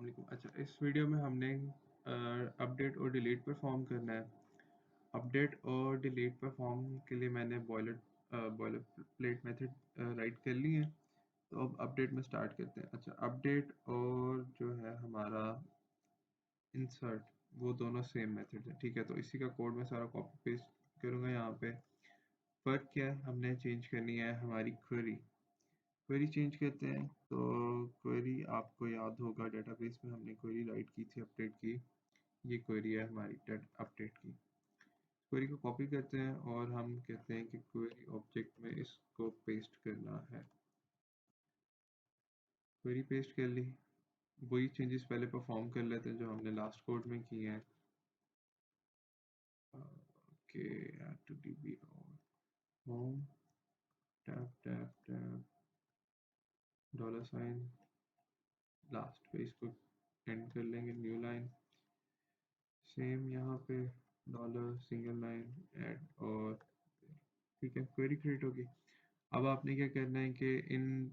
अच्छा, इस वीडियो में हमने अपडेट और डिलीट परफॉर्म करना है। अपडेट और डिलीट परफॉर्म के लिए मैंने बॉयलर प्लेट मेथड राइट कर ली है। तो अब अपडेट में स्टार्ट करते हैं। अच्छा, अपडेट और जो है हमारा इंसर्ट, वो दोनों सेम मेथड है। ठीक है, तो इसी का कोड मैं सारा कॉपी पेस्ट करूँगा यहाँ पे। फ़र्क क्या है, हमने चेंज करनी है हमारी क्वेरी चेंज करते हैं। तो क्वेरी आपको याद होगा, डेटाबेस में हमने क्वेरी राइट की थी, अपडेट की। ये क्वेरी है हमारी अपडेट की। क्वेरी को कॉपी करते हैं और हम कहते हैं कि क्वेरी ऑब्जेक्ट में इसको पेस्ट करना है। क्वेरी पेस्ट कर ली। वही चेंजेस पहले परफॉर्म कर लेते हैं जो हमने लास्ट कोड में किए हैं। ओके, add to db और home tab dollar sign, last पे इसको एंड कर लेंगे, न्यू लाइन। सेम यहाँ पे डॉलर सिंगल लाइन ऐड और ठीक है, क्वेरी क्रिएट होगी। अब आपने क्या करना है कि इन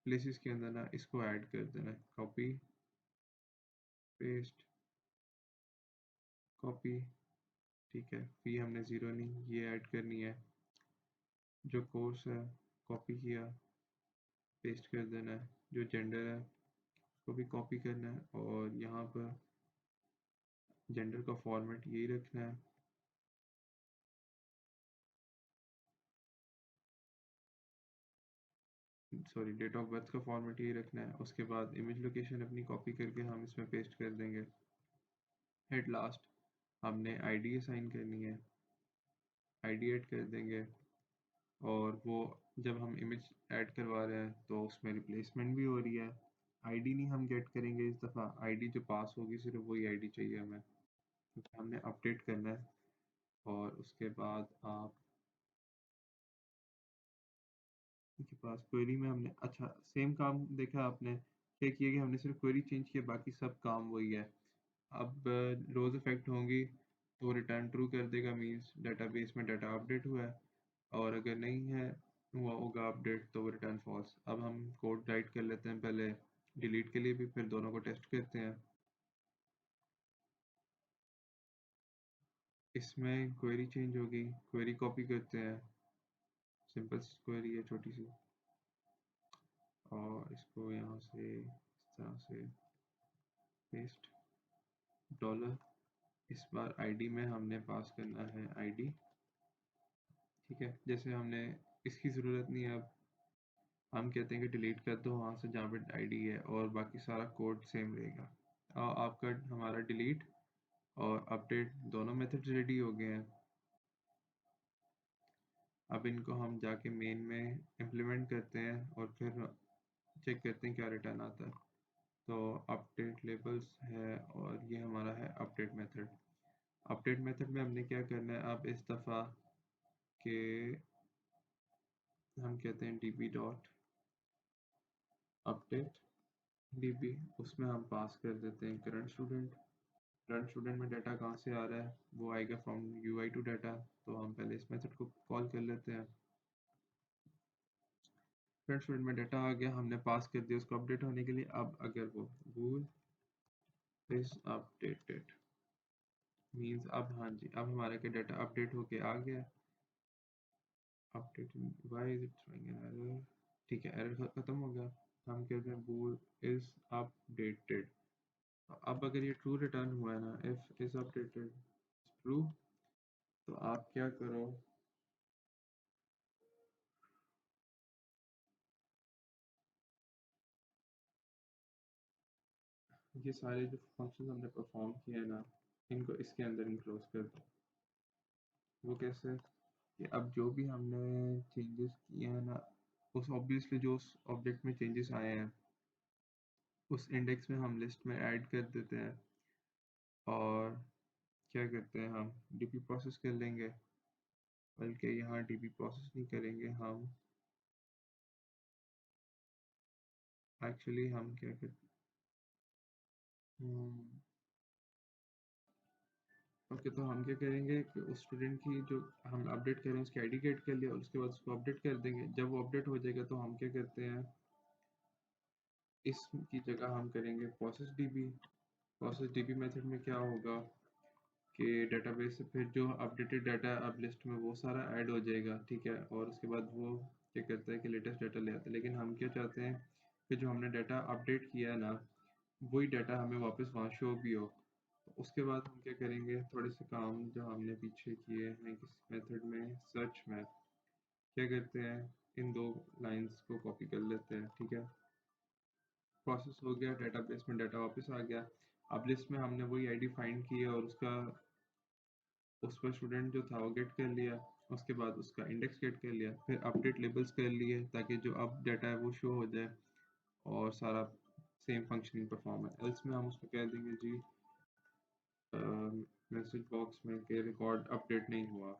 प्लेसेस के अंदर ना इसको ऐड कर देना है। कॉपी पेस्ट, कॉपी, ठीक है। फी हमने ज़ीरो नहीं, ये ऐड करनी है। जो कोर्स है कॉपी किया, पेस्ट कर देना है। जो जेंडर है उसको भी कॉपी करना है और यहाँ पर जेंडर का फॉर्मेट यही रखना है। सॉरी, डेट ऑफ बर्थ का फॉर्मेट यही रखना है। उसके बाद इमेज लोकेशन अपनी कॉपी करके हम इसमें पेस्ट कर देंगे। एट लास्ट हमने आईडी असाइन करनी है, आईडी ऐड कर देंगे। और वो जब हम इमेज ऐड करवा रहे हैं तो उसमें रिप्लेसमेंट भी हो रही है। आईडी नहीं हम गेट करेंगे इस दफ़ा, आईडी जो पास होगी सिर्फ वही आईडी चाहिए हमें, क्योंकि हमने अपडेट करना है। और उसके बाद आप के पास क्वेरी में हमने अच्छा सेम काम देखा आपने क्या किया कि हमने सिर्फ क्वेरी चेंज किया, बाकी सब काम वही है। अब रोज इफेक्ट होंगी तो रिटर्न ट्रू कर देगा, मींस डेटाबेस में डाटा अपडेट हुआ है। और अगर नहीं है हुआ होगा अपडेट तो वो रिटर्न फॉल्स। अब हम कोड राइट कर लेते हैं पहले डिलीट के लिए भी, फिर दोनों को टेस्ट करते हैं। इसमें क्वेरी चेंज होगी, क्वेरी कॉपी करते हैं, सिंपल क्वेरी है छोटी सी, और इसको यहाँ से इस तरह से पेस्ट, डॉलर। इस बार आईडी में हमने पास करना है आईडी। ठीक है, जैसे हमने इसकी ज़रूरत नहीं है। अब हम कहते हैं कि डिलीट कर दो वहाँ से जहाँ पे आईडी है, और बाकी सारा कोड सेम रहेगा। आपका हमारा डिलीट और अपडेट दोनों मेथड्स रेडी हो गए हैं। अब इनको हम जाके मेन में इम्प्लीमेंट करते हैं और फिर चेक करते हैं क्या रिटर्न आता है। तो अपडेट लेबल्स है और ये हमारा है अपडेट मेथड। अपडेट मेथड में हमने क्या करना है अब इस दफ़ा के हम कहते हैं db डॉट अपडेट db, उसमें हम पास कर देते हैं करंट स्टूडेंट। करंट स्टूडेंट में डाटा कहाँ से आ रहा है, वो आएगा फ्रॉम ui टू डाटा। तो हम पहले इस मेथड को कॉल कर लेते हैं। करंट स्टूडेंट में डाटा आ गया, हमने पास कर दिया उसको अपडेट होने के लिए। अब अगर वो bool is updated मीन्स अब हाँ जी, अब हमारे का डाटा अपडेट होके आ गया। Update why is it showing an error, ठीक है, एरर खत्म हो गया। हम कहते हैं bool is updated। अब अगर ये ट्रू रिटर्न हुआ है ना, if is updated ट्रू, तो आप क्या करो, ये सारे जो फंक्शन हमने परफॉर्म किए हैं ना, इनको इसके अंदर इंक्लोज कर दो। वो कैसे कि अब जो भी हमने चेंजेस किए हैं ना, उस ऑब्वियसली जो उस ऑब्जेक्ट में चेंजेस आए हैं उस इंडेक्स में हम लिस्ट में ऐड कर देते हैं। और क्या करते हैं, हम डीपी प्रोसेस कर लेंगे, बल्कि यहाँ डीपी प्रोसेस नहीं करेंगे हम, एक्चुअली हम क्या करते हैं, ओके, तो हम क्या करेंगे कि उस स्टूडेंट की जो हम अपडेट कर रहे हैं उसकी आईडी गेट कर लिया और उसके बाद उसको अपडेट कर देंगे। जब वो अपडेट हो जाएगा तो हम क्या करते हैं, इसकी जगह हम करेंगे process dB. Process dB method में क्या होगा कि डेटाबेस से फिर जो अपडेटेड डाटा अब लिस्ट में वो सारा ऐड हो जाएगा, ठीक है, और उसके बाद वो क्या करता है कि लेटेस्ट डाटा ले आता है। लेकिन हम क्या चाहते हैं कि जो हमने डाटा अपडेट किया है ना, वही डाटा हमें वापस वहाँ शो भी हो। तो उसके बाद हम क्या करेंगे, थोड़े से काम जो हमने पीछे किए हैं किस मेथड में, सर्च में क्या करते हैं, इन दो लाइंस को कॉपी कर लेते हैं, ठीक है। प्रोसेस हो गया, डेटाबेस में डाटा वापस आ गया। अब लिस्ट में हमने वही आईडी फाइंड की है और उसका उस पर स्टूडेंट जो था वो गेट कर लिया। उसके बाद उसका इंडेक्स गेट कर लिया, फिर अपडेट लेबल्स कर लिए ताकि जो अब डाटा है वो शो हो जाए और सारा सेम फंक्शनिंग परफॉर्म है। एल्स में हम उसमें कह देंगे जी मैसेज बॉक्स में कि रिकॉर्ड अपडेट नहीं हुआ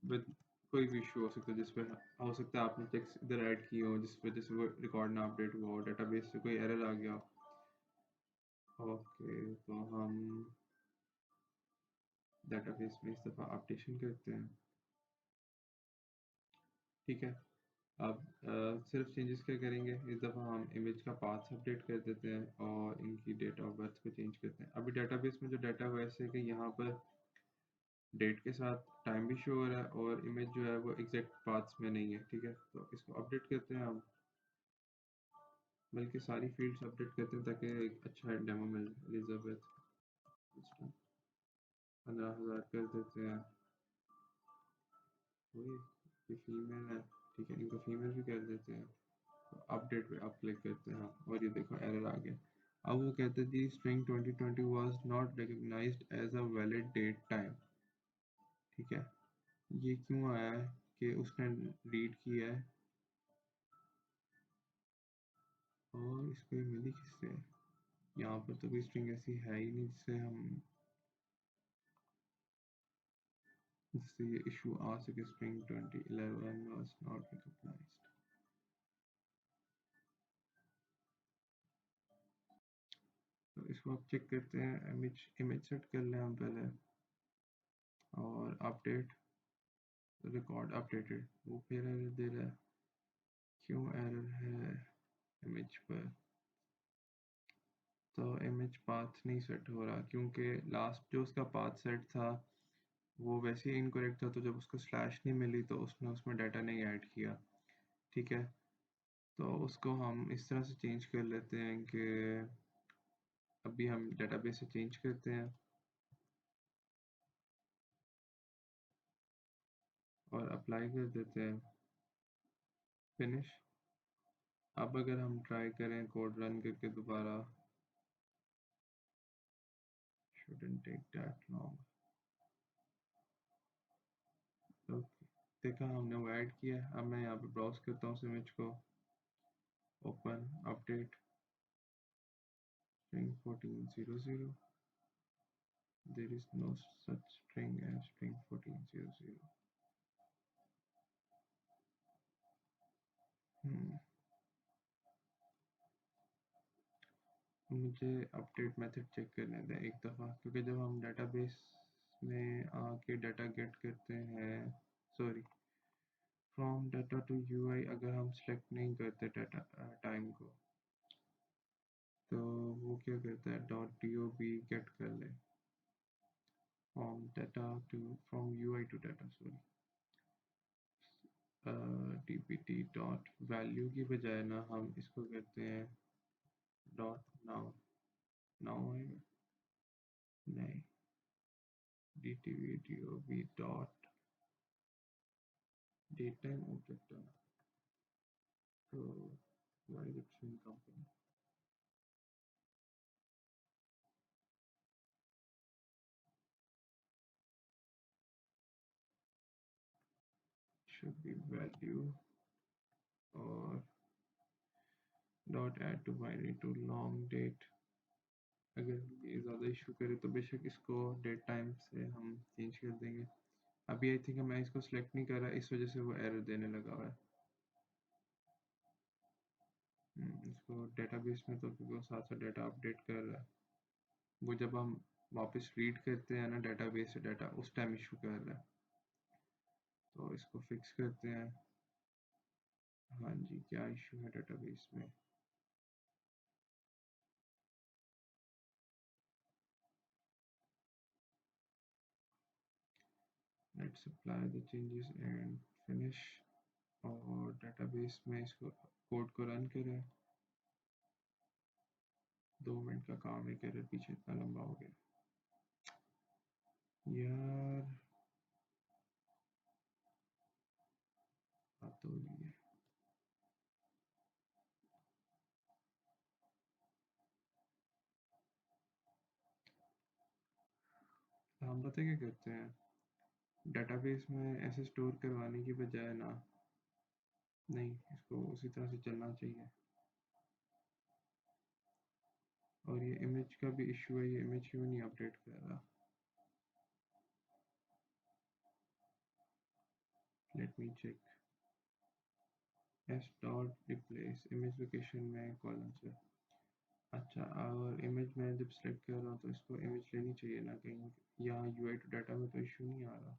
विद कोई भी इशू हो सकता है, जिस पर हो सकता है आपने टेक्स्ट इधर ऐड किए हो जिस वजह से वो रिकॉर्ड ना अपडेट हुआ हो, डेटाबेस से कोई एरर आ गया हो। ओके, तो हम डेटाबेस में इस दफ़ा अपडेशन करते हैं, ठीक है। अब सिर्फ चेंजेस क्या करेंगे, इस दफ़ा हम इमेज का पाथ अपडेट कर देते हैं और इनकी डेट ऑफ बर्थ को चेंज करते हैं। अभी डेटाबेस में जो डाटा है वैसे है कि यहाँ पर डेट के साथ टाइम भी शो हो रहा है और इमेज जो है वो एग्जैक्ट पाथ्स में नहीं है, ठीक है। तो इसको अपडेट करते हैं हम, बल्कि सारी फील्ड्स अपडेट करते हैं ताकि एक अच्छा डेमो मिले। एलिजाबेथ 15,000 कर देते हैं, वही ये फीमेल है, ठीक है, इनको फीमेल भी कर देते हैं। अपडेट पे आप क्लिक करते हैं और ये देखो एरर आ गया। अब वो कहते हैं जी string 2020 was not recognised as a valid date time, ठीक है। ये क्यों आया है कि उसने रीड किया है और इसको ये मिली किससे, यहाँ पर तो कोई स्ट्रिंग ऐसी है ही नहीं जिससे ये इशू आ सके। String 2011 was not recognized. तो इसको आप चेक करते हैं, इमेज इमेज सेट कर लें हम पहले और अपडेट रिकॉर्ड अपडेटेड, वो फिर एरर दे रहा है। क्यों एरर है इमेज पर, तो इमेज पाथ नहीं सेट हो रहा क्योंकि लास्ट जो उसका पाथ सेट था वो वैसे ही इनकरेक्ट था, तो जब उसको स्लैश नहीं मिली तो उसने उसमें डाटा नहीं ऐड किया, ठीक है। तो उसको हम इस तरह से चेंज कर लेते हैं कि अभी हम डेटाबेस से चेंज करते हैं और अप्लाई कर देते हैं, फिनिश। अब अगर हम ट्राई करें कोड रन करके दोबारा, shouldn't take that long, okay, देखा हमने वो ऐड किया। अब मैं यहाँ पे ब्राउज करता हूँ उस इमेज को, open update string 1400, there is no such string as string 1400। हम्म, मुझे अपडेट मेथड चेक करने दें एक दफ़ा, क्योंकि जब हम डेटाबेस में आके डाटा गेट करते हैं, sorry, from data to UI अगर हम सेलेक्ट नहीं करते डाटा टाइम को, तो वो क्या करता है, dot D O B get कर ले from data to, from UI to data, sorry, dpt dot value की बजाय ना हम इसको करते हैं डॉट नाउ, नाउ है नहीं, dtv dot date time object, तो why is it showing company, should be value और dot add to binary to long date. अगर ये ज़्यादा इशू करे तो बेशक इसको डेट टाइम से हम चेंज कर देंगे। अभी आई थिंक मैं इसको सिलेक्ट नहीं कर रहा, इस वजह से वो एरर देने लगा हुआ है। इसको डेटाबेस में तो क्योंकि वो साथ साथ डाटा अपडेट कर रहा है, वो जब हम वापस रीड करते हैं ना डेटाबेस से डाटा उस टाइम इशू कर रहा है। तो इसको फिक्स करते हैं। हाँ जी, क्या इशू है डेटाबेस में, let's apply the changes and finish. और डेटाबेस में इसको कोड को रन करें। 2 मिनट का काम है, एरर पीछे इतना लंबा हो गया यार। बात हो रही है। तो हम पता क्या करते हैं, डेटाबेस में ऐसे स्टोर करवाने की बजाय ना, नहीं इसको उसी तरह से चलना चाहिए। और ये इमेज का भी इशू है, ये इमेज क्यों नहीं अपडेट कर रहा। Let me check. S dot replace image location में कॉलम से। अच्छा, और इमेज में जब सेलेक्ट कर रहा हूँ तो इसको इमेज लेनी चाहिए ना कहीं। यहाँ यूआई टू डाटा में तो इशू नहीं आ रहा।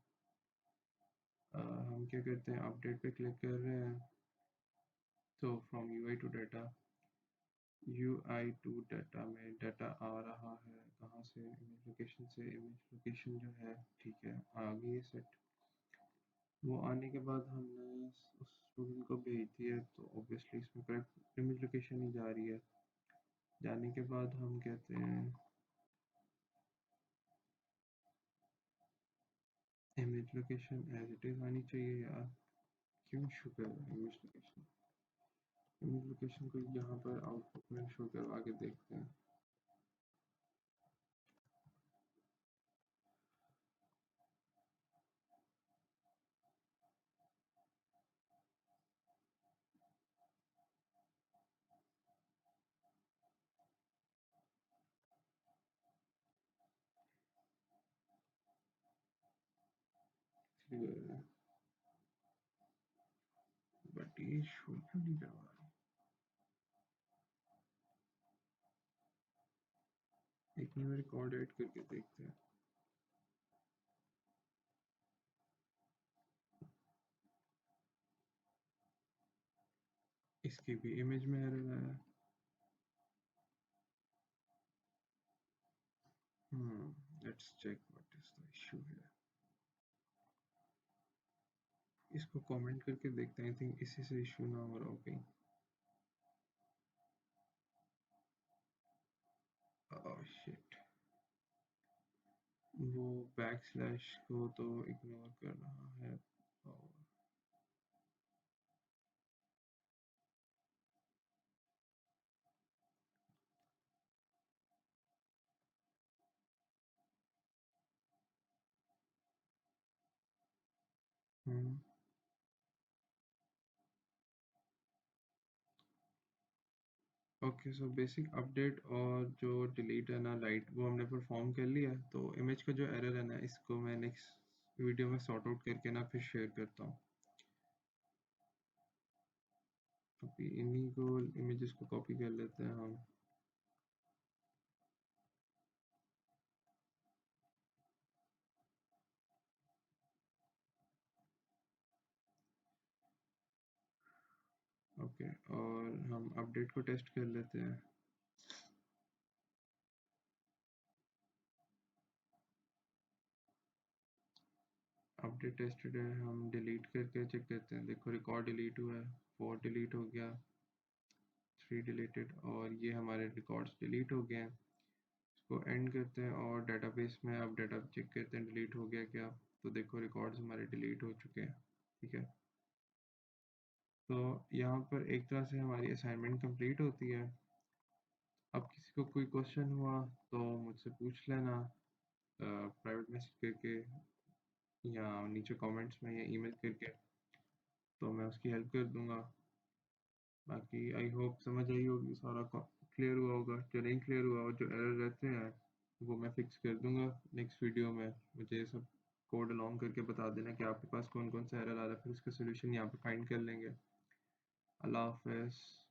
हम क्या करते हैं, अपडेट पे क्लिक कर रहे हैं। तो from UI to data, UI to data में डाटा आ रहा है कहाँ से, इमेज लोकेशन से। इमेज लोकेशन जो है, ठीक है, आ गई है सेट। वो आने के बाद हमने उस स्टूडेंट को भेज दिया, तो ऑब्वियसली इसमें करेक्ट इमेज लोकेशन ही जा रही है। जाने के बाद हम कहते हैं image location as it is आनी चाहिए यार। क्यों शो कर रहा है इमेज लोकेशन। इमेज लोकेशन को यहाँ पर आउटपुट में शो करवा के देखते हैं। बट ये शो क्यों नहीं करवा रहा। एक मिनट रिकॉर्ड ऐड करके देखते हैं। इसकी भी इमेज में एरर आया। Let's check what is the issue है। इसको कमेंट करके देखते हैं। आई थिंक इसी से इशू ना हो रहा हो कहीं। ओह शिट, वो बैक स्लैश को तो इग्नोर कर रहा है। और हम्म ओके, सो बेसिक अपडेट और जो डिलीट है ना लाइट, वो हमने परफॉर्म कर लिया है। तो इमेज का जो एरर है ना, इसको मैं नेक्स्ट वीडियो में सॉर्ट आउट करके ना फिर शेयर करता हूँ। अभी इन्हीं को इमेजेस को कॉपी कर लेते हैं हम। ओके, और हम अपडेट को टेस्ट कर लेते हैं। अपडेट टेस्टेड है, हम डिलीट करके चेक करते हैं। देखो रिकॉर्ड डिलीट हुआ है, 4 डिलीट हो गया, 3 डिलीटेड, और ये हमारे रिकॉर्ड्स डिलीट हो गए हैं। इसको एंड करते हैं और डेटाबेस में अब डाटा चेक करते हैं डिलीट हो गया क्या। तो देखो रिकॉर्ड्स हमारे डिलीट हो चुके हैं। ठीक है, तो यहाँ पर एक तरह से हमारी असाइनमेंट कंप्लीट होती है। अब किसी को कोई क्वेश्चन हुआ तो मुझसे पूछ लेना, प्राइवेट मैसेज करके या नीचे कमेंट्स में या ईमेल करके, तो मैं उसकी हेल्प कर दूंगा। बाकी आई होप समझ आई होगी, सारा क्लियर हुआ होगा। जो नहीं क्लियर हुआ और जो एरर रहते हैं वो मैं फिक्स कर दूंगा नेक्स्ट वीडियो में। मुझे सब कोड अलॉन्ग करके बता देना कि आपके पास कौन कौन सा एरर आ रहा है, फिर उसका सोल्यूशन यहाँ पे फाइंड कर लेंगे। अल्लाह हाफ़िज़।